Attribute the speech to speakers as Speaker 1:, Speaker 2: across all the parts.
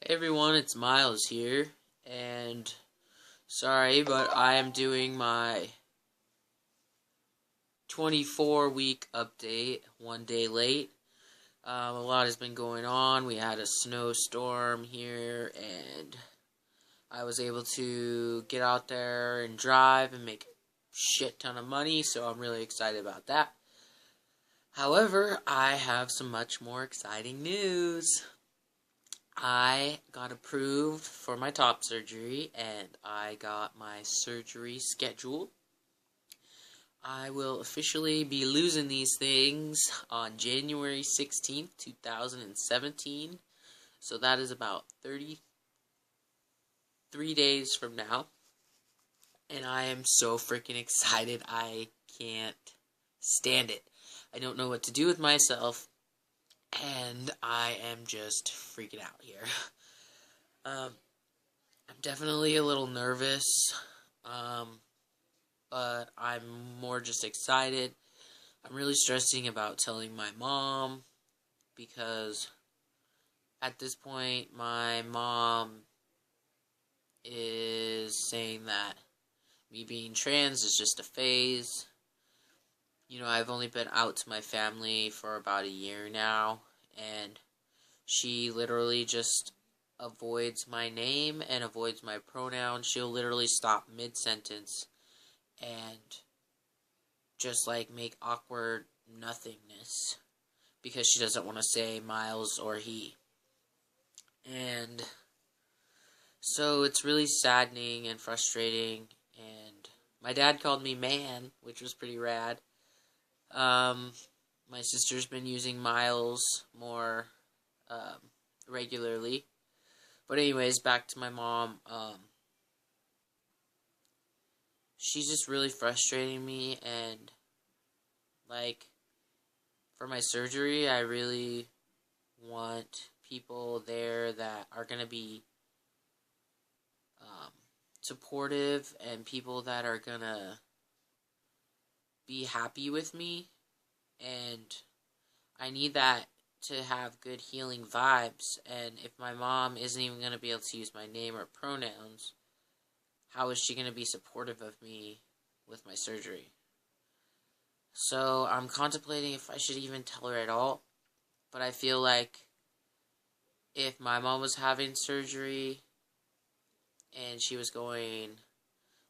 Speaker 1: Hey everyone, it's Miles here, and sorry, but I am doing my 24-week update, one day late. A lot has been going on. We had a snowstorm here, and I was able to get out there and drive and make a shit ton of money, so I'm really excited about that. However, I have some much more exciting news. I got approved for my top surgery, and I got my surgery scheduled. I will officially be losing these things on January 16th, 2017. So that is about 33 days from now. And I am so freaking excited. I can't stand it. I don't know what to do with myself. And I am just freaking out here. I'm definitely a little nervous, but I'm more just excited. I'm really stressing about telling my mom, because at this point, my mom is saying that me being trans is just a phase. You know, I've only been out to my family for about a year now, and she literally just avoids my name and avoids my pronouns. She'll literally stop mid-sentence and just, make awkward nothingness because she doesn't want to say Miles or he. And so it's really saddening and frustrating, and my dad called me man, which was pretty rad. My sister's been using Miles more regularly. But anyways, back to my mom. She's just really frustrating me, and for my surgery, I really want people there that are gonna be supportive, and people that are gonna be happy with me. And I need that to have good healing vibes. And if my mom isn't even going to be able to use my name or pronouns, how is she going to be supportive of me with my surgery? So I'm contemplating if I should even tell her at all. But I feel like if my mom was having surgery and she was going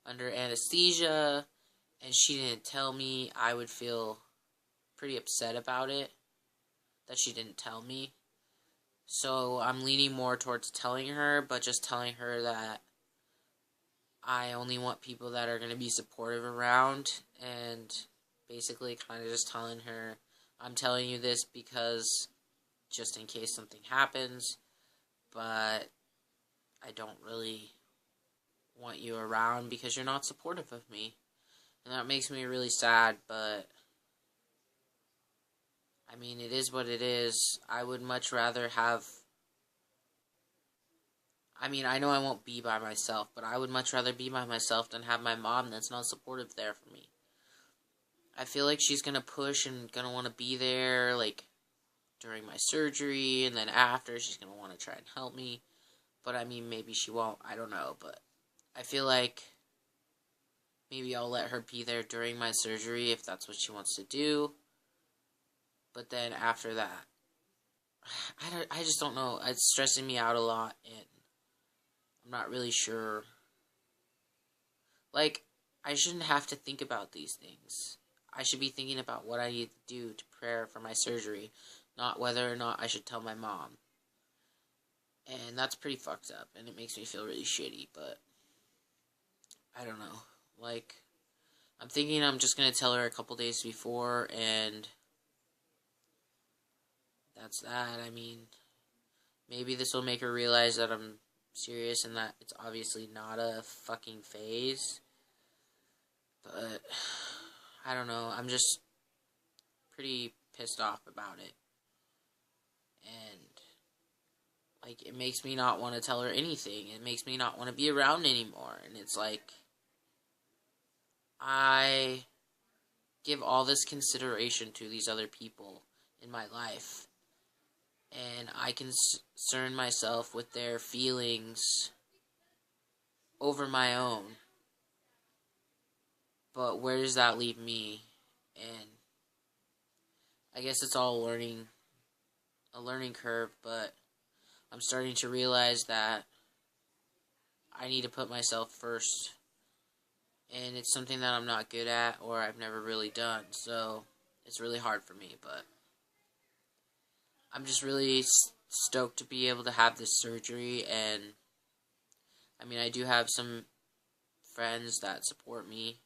Speaker 1: under anesthesia and she didn't tell me, I would feel pretty upset about it, that she didn't tell me. So I'm leaning more towards telling her, but just telling her that I only want people that are going to be supportive around, and basically kind of just telling her, I'm telling you this because just in case something happens, but I don't really want you around because you're not supportive of me. And that makes me really sad, but I mean, it is what it is. I would much rather have... I mean, I know I won't be by myself, but I would much rather be by myself than have my mom that's not supportive there for me. I feel like she's gonna push and gonna want to be there, during my surgery, and then after, she's gonna want to try and help me. But, I mean, maybe she won't. I don't know, but I feel like maybe I'll let her be there during my surgery if that's what she wants to do. But then after that, I just don't know. It's stressing me out a lot, and I'm not really sure. I shouldn't have to think about these things. I should be thinking about what I need to do to prepare for my surgery, not whether or not I should tell my mom. And that's pretty fucked up, and it makes me feel really shitty, but I don't know. I'm thinking I'm just going to tell her a couple days before, and that's that. I mean, maybe this will make her realize that I'm serious and that it's obviously not a fucking phase. But I don't know. I'm just pretty pissed off about it. And it makes me not want to tell her anything. It makes me not want to be around anymore. And it's I give all this consideration to these other people in my life. and I concern myself with their feelings over my own. But where does that leave me? And I guess it's all a learning curve, but I'm starting to realize that I need to put myself first. And it's something that I'm not good at or I've never really done. So it's really hard for me, but I'm just really stoked to be able to have this surgery. And I mean, I do have some friends that support me,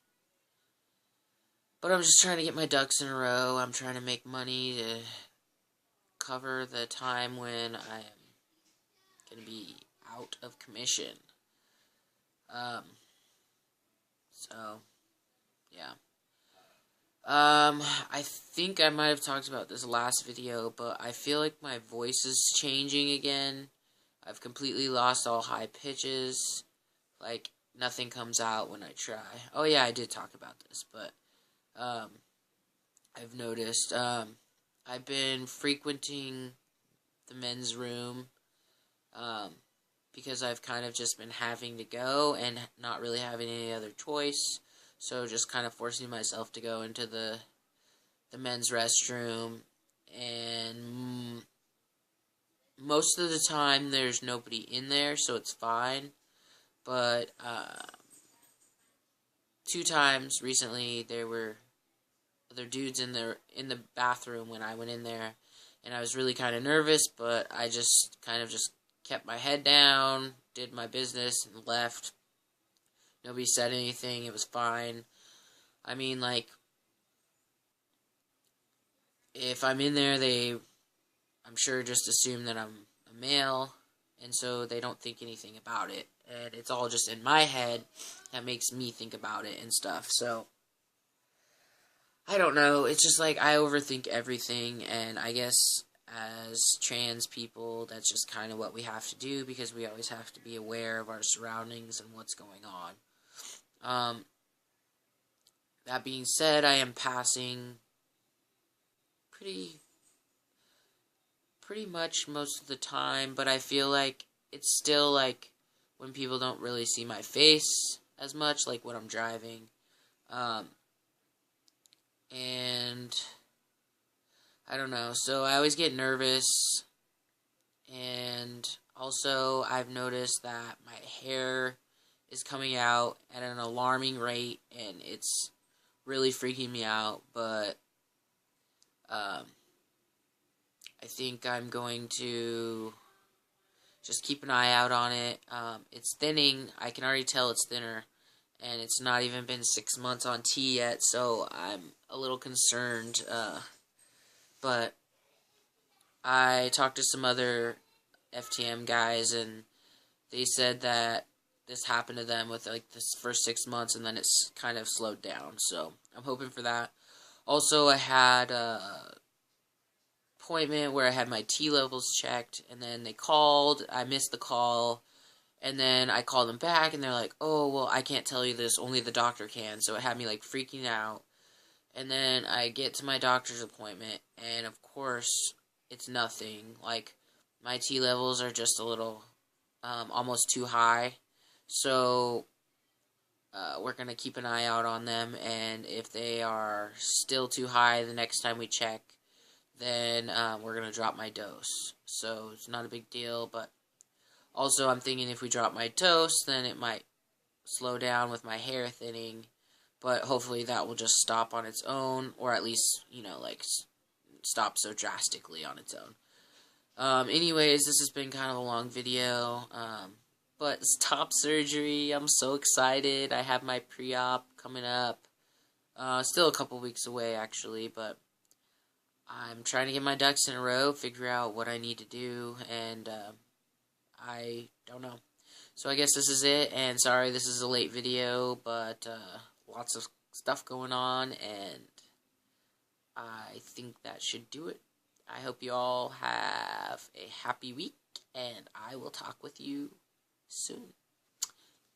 Speaker 1: but I'm just trying to get my ducks in a row. I'm trying to make money to cover the time when I am going to be out of commission. So, yeah. I think I might have talked about this last video, but I feel like my voice is changing again. I've completely lost all high pitches. Like, nothing comes out when I try. Oh yeah, I did talk about this, but, I've noticed, I've been frequenting the men's room, because I've kind of just been having to go and not really having any other choice. So just kind of forcing myself to go into the men's restroom, and most of the time there's nobody in there, so it's fine. But 2 times recently there were other dudes in the bathroom when I went in there, and I was really kind of nervous, but I just kind of just kept my head down, did my business, and left. Nobody said anything. It was fine. I mean, like, if I'm in there, I'm sure, just assume that I'm a male, and so they don't think anything about it. And it's all just in my head that makes me think about it and stuff. So, I don't know. It's just like I overthink everything, and I guess as trans people, that's just kind of what we have to do, because we always have to be aware of our surroundings and what's going on. That being said, I am passing pretty much most of the time, but I feel like it's still like when people don't really see my face as much, like when I'm driving. And I don't know, so I always get nervous, and also I've noticed that my hair is coming out at an alarming rate, and it's really freaking me out, but I think I'm going to just keep an eye out on it. It's thinning. I can already tell it's thinner, and it's not even been 6 months on T yet, so I'm a little concerned. But I talked to some other FTM guys, and they said that this happened to them with like this first 6 months, and then it's kind of slowed down. So I'm hoping for that. Also, I had a appointment where I had my T levels checked, and then they called. I missed the call, and then I called them back, and they're like, "Oh, well, I can't tell you this. Only the doctor can." So it had me like freaking out. And then I get to my doctor's appointment, and of course, it's nothing. Like, my T levels are just a little, almost too high. So, we're going to keep an eye out on them, and if they are still too high the next time we check, then we're going to drop my dose. So, it's not a big deal, but also I'm thinking if we drop my dose, then it might slow down with my hair thinning. But hopefully that will just stop on its own, or at least, like, stop so drastically on its own. Anyways, this has been kind of a long video, but it's top surgery. I'm so excited. I have my pre-op coming up. Still a couple weeks away, actually, but I'm trying to get my ducks in a row, figure out what I need to do, and I don't know. So I guess this is it, and sorry this is a late video, but lots of stuff going on, and I think that should do it. I hope you all have a happy week, and I will talk with you soon.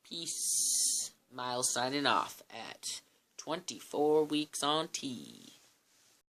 Speaker 1: Peace. Miles signing off at 24 weeks on T.